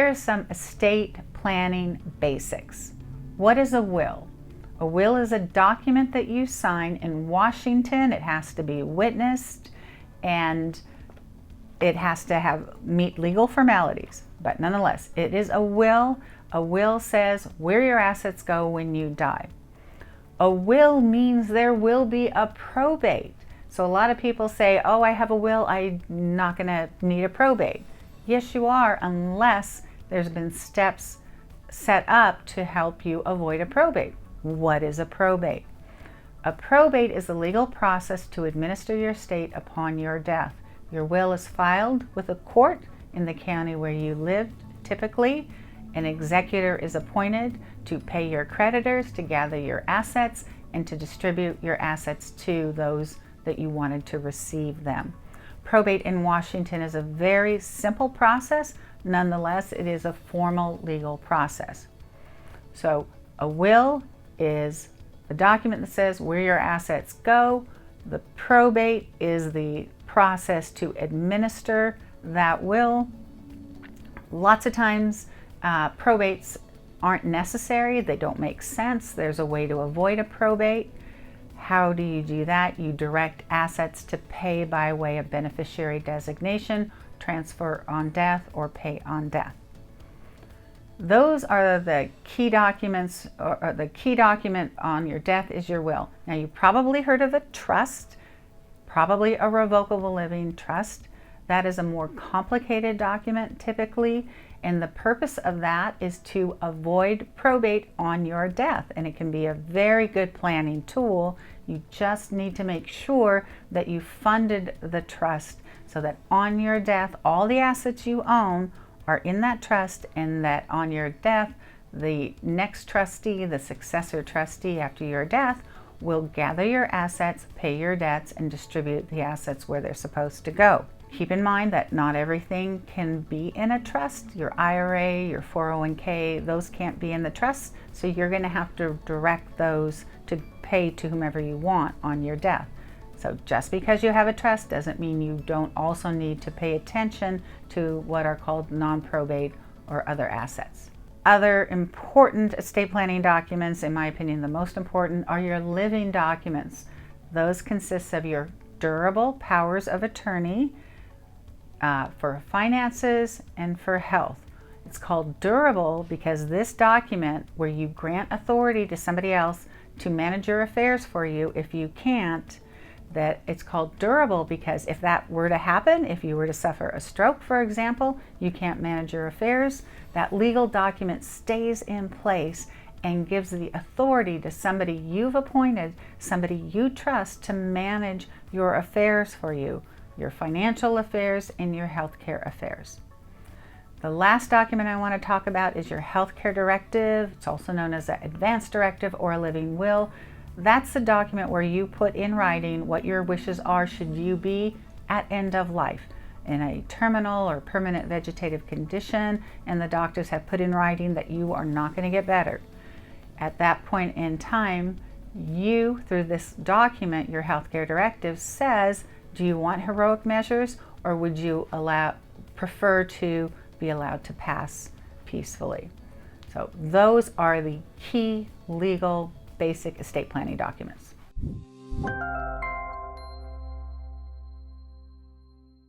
here are some estate planning basics. What is a will? A will is a document that you sign in Washington. It has to be witnessed and it has to meet legal formalities, but nonetheless, it is a will. A will says where your assets go when you die. A will means there will be a probate. So a lot of people say, oh, I have a will, I'm not going to need a probate. Yes, you are, unless there's been steps set up to help you avoid a probate. What is a probate? A probate is a legal process to administer your estate upon your death. Your will is filed with a court in the county where you lived. Typically, an executor is appointed to pay your creditors, to gather your assets, and to distribute your assets to those that you wanted to receive them. Probate in Washington is a very simple process. Nonetheless, it is a formal legal process. So a will is a document that says where your assets go. The probate is the process to administer that will. Lots of times probates aren't necessary. They don't make sense. There's a way to avoid a probate. How do you do that? You direct assets to pay by way of beneficiary designation, transfer on death, or pay on death. Those are the key documents, or the key document on your death is your will. Now, you've probably heard of a trust, probably a revocable living trust. That is a more complicated document typically, and the purpose of that is to avoid probate on your death, and it can be a very good planning tool. You just need to make sure that you funded the trust so that on your death, all the assets you own are in that trust, and that on your death, the next trustee, the successor trustee after your death, will gather your assets, pay your debts, and distribute the assets where they're supposed to go. Keep in mind that not everything can be in a trust. Your IRA, your 401k, those can't be in the trust, so you're going to have to direct those to pay to whomever you want on your death. So just because you have a trust doesn't mean you don't also need to pay attention to what are called non-probate or other assets. Other important estate planning documents, in my opinion, the most important, are your living documents. Those consist of your durable powers of attorney for finances and for health. It's called durable because this document, where you grant authority to somebody else to manage your affairs for you if you can't, that it's called durable because if that were to happen, if you were to suffer a stroke, for example, you can't manage your affairs, that legal document stays in place and gives the authority to somebody you've appointed, somebody you trust, to manage your affairs for you, your financial affairs and your healthcare affairs. The last document I want to talk about is your healthcare directive. It's also known as an advance directive or a living will. That's the document where you put in writing what your wishes are should you be at end of life, in a terminal or permanent vegetative condition, and the doctors have put in writing that you are not going to get better. At that point in time, you, through this document, your healthcare directive, says, do you want heroic measures, or would you prefer to be allowed to pass peacefully? So those are the key legal basic estate planning documents.